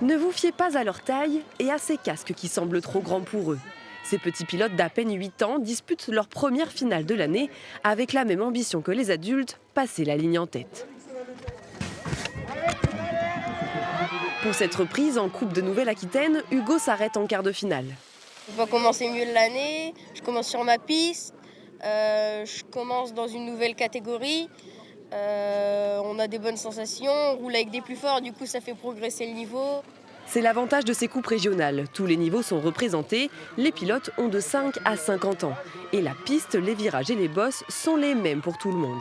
Ne vous fiez pas à leur taille et à ces casques qui semblent trop grands pour eux. Ces petits pilotes d'à peine 8 ans disputent leur première finale de l'année avec la même ambition que les adultes, passer la ligne en tête. Pour cette reprise en Coupe de Nouvelle-Aquitaine, Hugo s'arrête en quart de finale. On va commencer mieux l'année, je commence sur ma piste, je commence dans une nouvelle catégorie, on a des bonnes sensations, on roule avec des plus forts, du coup ça fait progresser le niveau. C'est l'avantage de ces coupes régionales. Tous les niveaux sont représentés, les pilotes ont de 5 à 50 ans. Et la piste, les virages et les bosses sont les mêmes pour tout le monde.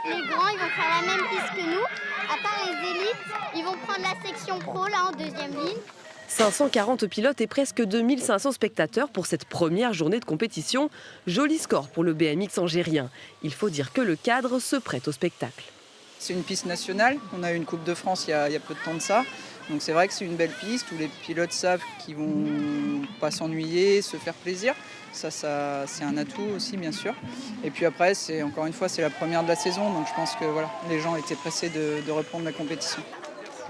Les grands, ils vont faire la même piste que nous, à part les élites, ils vont prendre la section pro là en deuxième ligne. 540 pilotes et presque 2500 spectateurs pour cette première journée de compétition. Joli score pour le BMX angérien. Il faut dire que le cadre se prête au spectacle. C'est une piste nationale, on a eu une Coupe de France il y a peu de temps de ça. Donc c'est vrai que c'est une belle piste où les pilotes savent qu'ils vont pas s'ennuyer, se faire plaisir. Ça c'est un atout aussi bien sûr. Et puis après, encore une fois, c'est la première de la saison. Donc je pense que voilà, les gens étaient pressés de reprendre la compétition.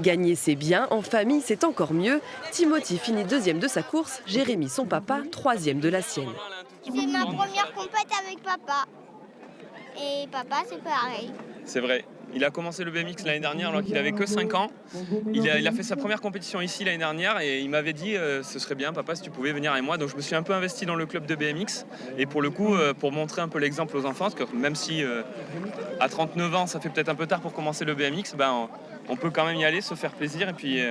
Gagner c'est bien, en famille c'est encore mieux. Timothy finit deuxième de sa course, Jérémy son papa, troisième de la sienne. C'est ma première compète avec papa. Et papa c'est pareil. C'est vrai. Il a commencé le BMX l'année dernière alors qu'il avait que 5 ans. Il a fait sa première compétition ici l'année dernière et il m'avait dit ce serait bien papa si tu pouvais venir avec moi. Donc je me suis un peu investi dans le club de BMX et pour le coup pour montrer un peu l'exemple aux enfants, parce que même si à 39 ans ça fait peut-être un peu tard pour commencer le BMX, on peut quand même y aller, se faire plaisir et puis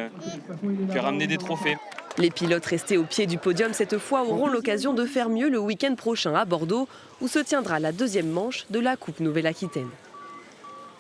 ramener des trophées. Les pilotes restés au pied du podium cette fois auront l'occasion de faire mieux le week-end prochain à Bordeaux où se tiendra la deuxième manche de la Coupe Nouvelle-Aquitaine.